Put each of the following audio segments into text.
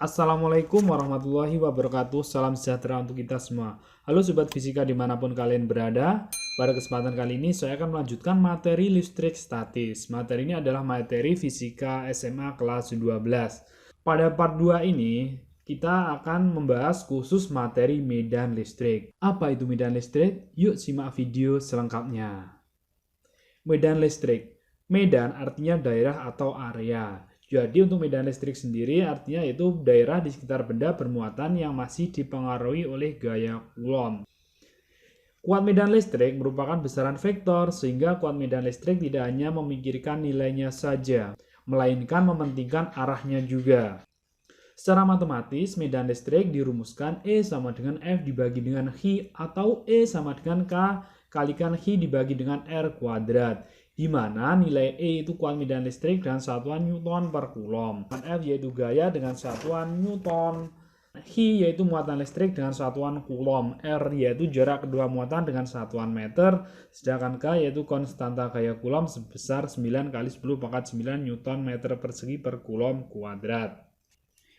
Assalamualaikum warahmatullahi wabarakatuh. Salam sejahtera untuk kita semua. Halo Sobat Fisika dimanapun kalian berada. Pada kesempatan kali ini saya akan melanjutkan materi listrik statis. Materi ini adalah materi fisika SMA kelas 12. Pada part 2 ini kita akan membahas khusus materi medan listrik. Apa itu medan listrik? Yuk simak video selengkapnya. Medan listrik. Medan artinya daerah atau area. Jadi untuk medan listrik sendiri artinya itu daerah di sekitar benda bermuatan yang masih dipengaruhi oleh gaya Coulomb. Kuat medan listrik merupakan besaran vektor sehingga kuat medan listrik tidak hanya memikirkan nilainya saja, melainkan mementingkan arahnya juga. Secara matematis, medan listrik dirumuskan E sama dengan F dibagi dengan H atau E sama dengan K kalikan H dibagi dengan R kuadrat, di mana nilai E itu kuat medan listrik dengan satuan Newton per Coulomb, F yaitu gaya dengan satuan Newton, H yaitu muatan listrik dengan satuan Coulomb, R yaitu jarak kedua muatan dengan satuan meter, sedangkan K yaitu konstanta gaya Coulomb sebesar 9 kali 10 pangkat 9 Newton meter persegi per Coulomb kuadrat.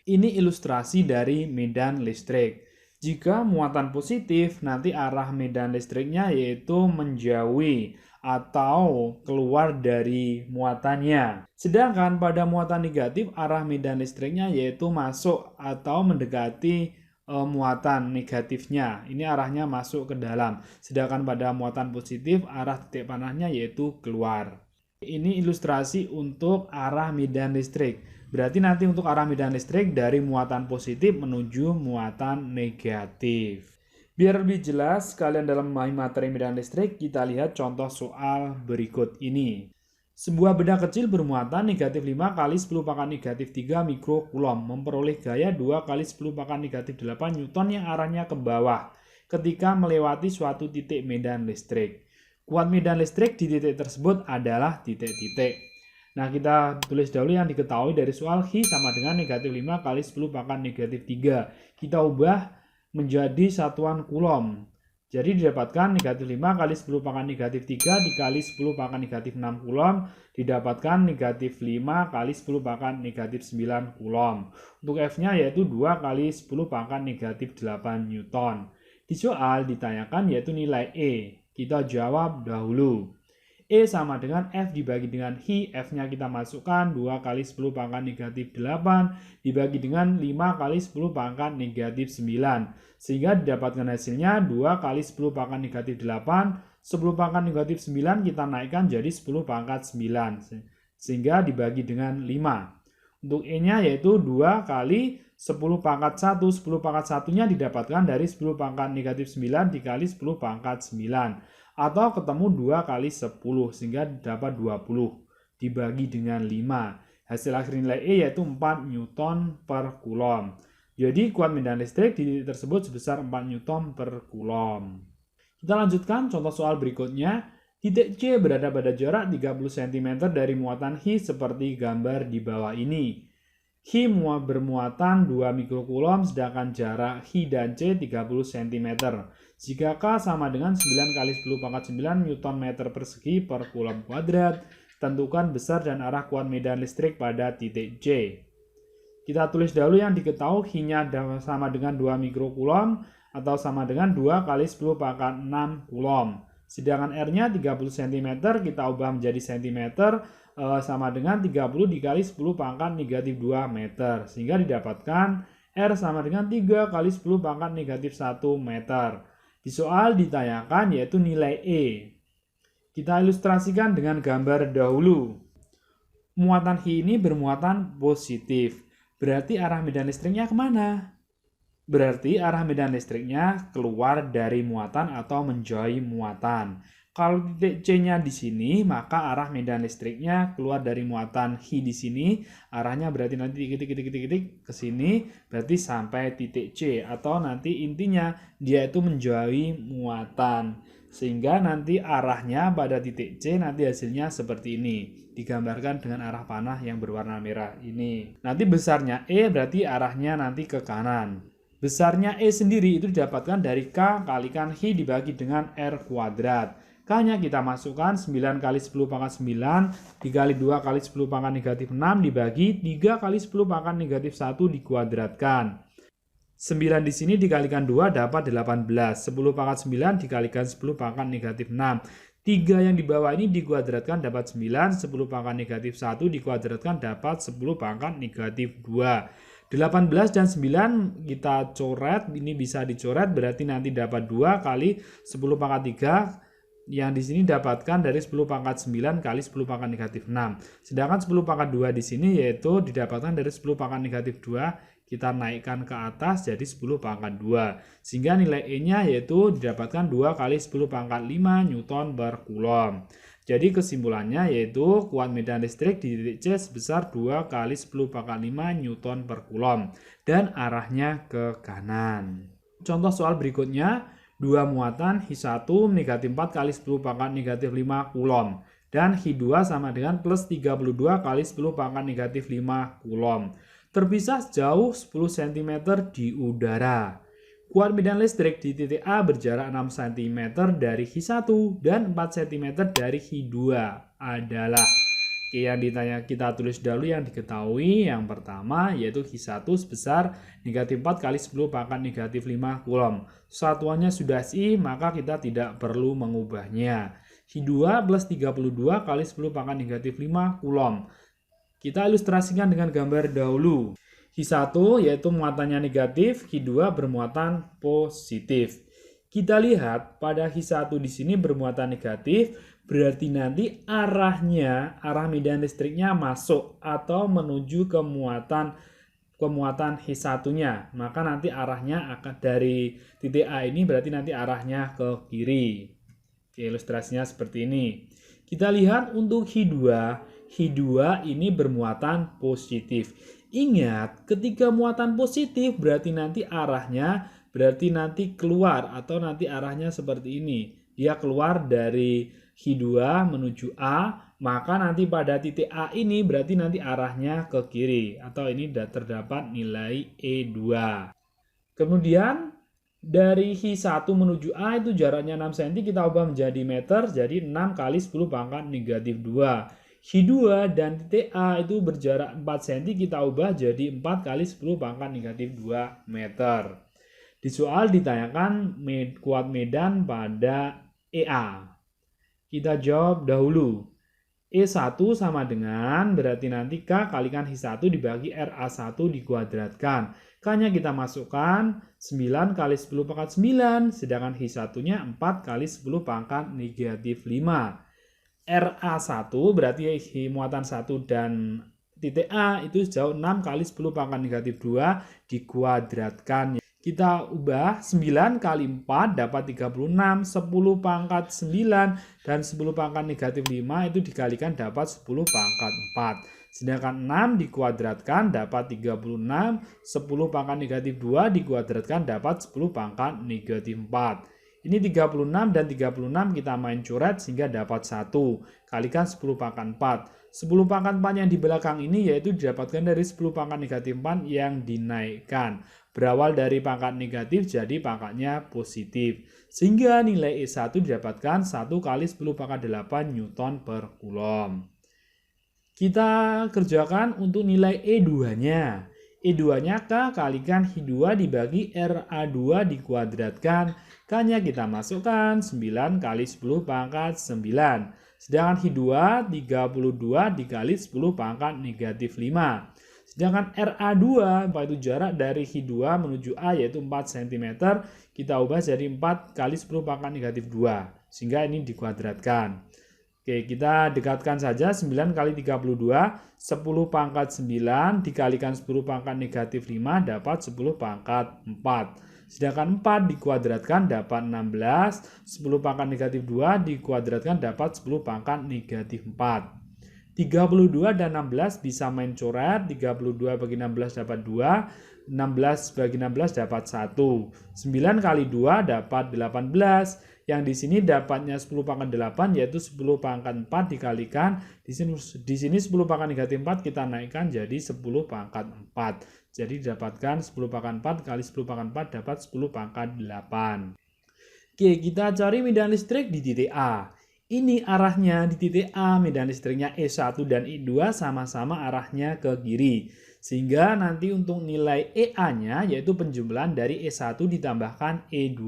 Ini ilustrasi dari medan listrik. Jika muatan positif, nanti arah medan listriknya yaitu menjauhi atau keluar dari muatannya. Sedangkan pada muatan negatif, arah medan listriknya yaitu masuk atau mendekati muatan negatifnya. Ini arahnya masuk ke dalam. Sedangkan pada muatan positif, arah titik panahnya yaitu keluar. Ini ilustrasi untuk arah medan listrik. Berarti nanti untuk arah medan listrik dari muatan positif menuju muatan negatif. Biar lebih jelas kalian dalam memahami materi medan listrik, kita lihat contoh soal berikut ini. Sebuah benda kecil bermuatan negatif 5 kali 10 pangkat negatif 3 mikrocoulomb memperoleh gaya 2 kali 10 pangkat negatif 8 Newton yang arahnya ke bawah ketika melewati suatu titik medan listrik. Kuat medan listrik di titik tersebut adalah titik-titik. Nah, kita tulis dahulu yang diketahui dari soal H sama dengan negatif 5 kali 10 pangkat negatif 3. Kita ubah menjadi satuan Coulomb. Jadi didapatkan negatif 5 kali 10 pangkat negatif 3 dikali 10 pangkat negatif 6 Coulomb. Didapatkan negatif 5 kali 10 pangkat negatif 9 Coulomb. Untuk F-nya yaitu 2 kali 10 pangkat negatif 8 Newton. Di soal ditanyakan yaitu nilai E. Kita jawab dahulu. E sama dengan F dibagi dengan H, F-nya kita masukkan 2 kali 10 pangkat negatif 8 dibagi dengan 5 kali 10 pangkat negatif 9. Sehingga didapatkan hasilnya 2 kali 10 pangkat negatif 8, 10 pangkat negatif 9 kita naikkan jadi 10 pangkat 9. Sehingga dibagi dengan 5. Untuk E-nya yaitu 2 kali 10 pangkat 1, 10 pangkat 1-nya didapatkan dari 10 pangkat negatif 9 dikali 10 pangkat 9. Atau ketemu 2 kali 10 sehingga dapat 20 dibagi dengan 5. Hasil akhir nilai E yaitu 4 Newton per Coulomb. Jadi kuat medan listrik di titik tersebut sebesar 4 Newton per Coulomb. Kita lanjutkan contoh soal berikutnya. Titik C berada pada jarak 30 cm dari muatan H seperti gambar di bawah ini. H bermuatan 2 mikrocoulomb sedangkan jarak H dan C 30 cm. Jika K sama dengan 9 kali 10 pangkat 9 Newton meter persegi per Coulomb kuadrat, tentukan besar dan arah kuat medan listrik pada titik C. Kita tulis dahulu yang diketahui H-nya sama dengan 2 mikrocoulomb atau sama dengan 2 kali 10 pangkat 6 Coulomb. Sedangkan R-nya 30 cm, kita ubah menjadi cm sama dengan 30 dikali 10 pangkat negatif 2 meter. Sehingga didapatkan R sama dengan 3 kali 10 pangkat negatif 1 meter. Di soal ditanyakan yaitu nilai E. Kita ilustrasikan dengan gambar dahulu. Muatan H ini bermuatan positif. Berarti arah medan listriknya kemana? Berarti arah medan listriknya keluar dari muatan atau menjauhi muatan. Kalau titik C-nya di sini, maka arah medan listriknya keluar dari muatan H di sini. Arahnya berarti nanti titik ke sini, berarti sampai titik C. Atau nanti intinya dia itu menjauhi muatan. Sehingga nanti arahnya pada titik C nanti hasilnya seperti ini. Digambarkan dengan arah panah yang berwarna merah ini. Nanti besarnya E berarti arahnya nanti ke kanan. Besarnya E sendiri itu didapatkan dari K kalikan H dibagi dengan R kuadrat. K-nya kita masukkan 9 kali 10 pangkat 9 dikali 2 kali 10 pangkat negatif 6 dibagi 3 kali 10 pangkat negatif 1 dikuadratkan. 9 di sini dikalikan 2 dapat 18. 10 pangkat 9 dikalikan 10 pangkat negatif 6. 3 yang di bawah ini dikuadratkan dapat 9, 10 pangkat negatif 1 dikuadratkan dapat 10 pangkat negatif 2. 18 dan 9 kita coret, ini bisa dicoret berarti nanti dapat 2 kali 10 pangkat 3 yang di sini dapatkan dari 10 pangkat 9 kali 10 pangkat negatif 6. Sedangkan 10 pangkat 2 di sini yaitu didapatkan dari 10 pangkat negatif 2 kita naikkan ke atas jadi 10 pangkat 2. Sehingga nilai E-nya yaitu didapatkan 2 kali 10 pangkat 5 Newton per Coulomb. Jadi kesimpulannya yaitu kuat medan listrik di titik C sebesar 2 kali 10 pangkat 5 Newton per Coulomb. Dan arahnya ke kanan. Contoh soal berikutnya, dua muatan Hi1 negatif 4 kali 10 pangkat negatif 5 Coulomb. Dan Hi2 sama dengan plus 32 kali 10 pangkat negatif 5 Coulomb. Terpisah sejauh 10 cm di udara. Kuat medan listrik di titik A berjarak 6 cm dari Hi1 dan 4 cm dari Hi2 adalah. Oke, yang ditanya kita tulis dahulu yang diketahui. Yang pertama yaitu Hi1 sebesar negatif 4 kali 10 pangkat negatif 5 Coulomb. Satuannya sudah SI, maka kita tidak perlu mengubahnya. Hi2 plus 32 kali 10 pangkat negatif 5 Coulomb. Kita ilustrasikan dengan gambar dahulu. Hi1 yaitu muatannya negatif, Hi2 bermuatan positif. Kita lihat pada Hi1 di sini bermuatan negatif, berarti nanti arah medan listriknya masuk atau menuju ke muatan Hi1-nya. Maka nanti arahnya akan dari titik A ini berarti nanti arahnya ke kiri. Oke, ilustrasinya seperti ini. Kita lihat untuk Hi2 ini bermuatan positif. Ingat, ketika muatan positif berarti nanti arahnya keluar atau nanti arahnya seperti ini. Dia keluar dari Hi2 menuju A, maka nanti pada titik A ini berarti nanti arahnya ke kiri atau ini terdapat nilai E2. Kemudian dari Hi1 menuju A itu jaraknya 6 cm, kita ubah menjadi meter, jadi 6 kali 10 pangkat negatif 2. Hi2 dan titik A itu berjarak 4 cm, kita ubah jadi 4 kali 10 pangkat negatif 2 meter. Di soal ditanyakan kuat medan pada EA. Kita jawab dahulu. E1 sama dengan berarti nanti K kalikan Hi1 dibagi RA1 dikuadratkan. K-nya kita masukkan 9 kali 10 pangkat 9, sedangkan Hi1-nya 4 kali 10 pangkat negatif 5. RA1 berarti muatan 1 dan titik A itu sejauh 6 kali 10 pangkat negatif 2 dikuadratkan. Kita ubah 9 kali 4 dapat 36, 10 pangkat 9 dan 10 pangkat negatif 5 itu dikalikan dapat 10 pangkat 4. Sedangkan 6 dikuadratkan dapat 36, 10 pangkat negatif 2 dikuadratkan dapat 10 pangkat negatif 4. Ini 36 dan 36 kita main coret sehingga dapat 1. Kalikan 10 pangkat 4. 10 pangkat 4 yang di belakang ini yaitu didapatkan dari 10 pangkat negatif 4 yang dinaikkan. Berawal dari pangkat negatif jadi pangkatnya positif. Sehingga nilai E1 didapatkan 1 kali 10 pangkat 8 Newton per Coulomb. Kita kerjakan untuk nilai E2-nya. E2-nya K kalikan Hi2 dibagi RA2 dikuadratkan. K-nya kita masukkan 9 kali 10 pangkat 9. Sedangkan Hi2 32 dikali 10 pangkat negatif 5. Sedangkan RA2 yaitu jarak dari Hi2 menuju A yaitu 4 cm. Kita ubah jadi 4 kali 10 pangkat negatif 2. Sehingga ini dikuadratkan. Oke, kita dekatkan saja 9 kali 32, 10 pangkat 9 dikalikan 10 pangkat negatif 5 dapat 10 pangkat 4. Sedangkan 4 dikuadratkan dapat 16, 10 pangkat negatif 2 dikuadratkan dapat 10 pangkat negatif 4. 32 dan 16 bisa main coret, 32 bagi 16 dapat 2, 16 bagi 16 dapat 1. 9 kali 2 dapat 18. Yang di sini dapatnya 10 pangkat 8 yaitu 10 pangkat 4 dikalikan di sini 10 pangkat negatif 4 kita naikkan jadi 10 pangkat 4. Jadi didapatkan 10 pangkat 4 kali 10 pangkat 4 dapat 10 pangkat 8. Oke, kita cari medan listrik di titik A. Ini arahnya di titik A, medan listriknya E1 dan E2 sama-sama arahnya ke kiri. Sehingga nanti untuk nilai EA-nya yaitu penjumlahan dari E1 ditambahkan E2.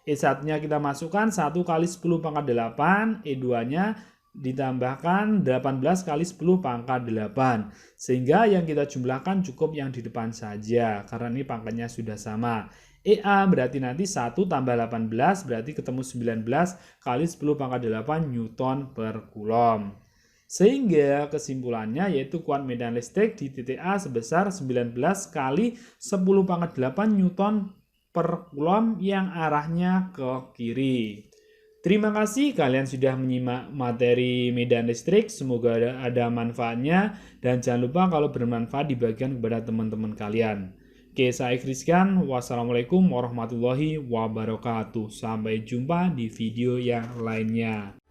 E1-nya kita masukkan 1 kali 10 pangkat 8, E2-nya ditambahkan 18 kali 10 pangkat 8. Sehingga yang kita jumlahkan cukup yang di depan saja, karena ini pangkatnya sudah sama. EA berarti nanti 1 tambah 18 berarti ketemu 19 kali 10 pangkat 8 Newton per Coulomb. Sehingga kesimpulannya yaitu kuat medan listrik di titik A sebesar 19 kali 10 pangkat 8 Newton per Coulomb yang arahnya ke kiri. Terima kasih kalian sudah menyimak materi medan listrik. Semoga ada manfaatnya. Dan jangan lupa kalau bermanfaat dibagikan kepada teman-teman kalian. Oke, saya Christian. Wassalamualaikum warahmatullahi wabarakatuh. Sampai jumpa di video yang lainnya.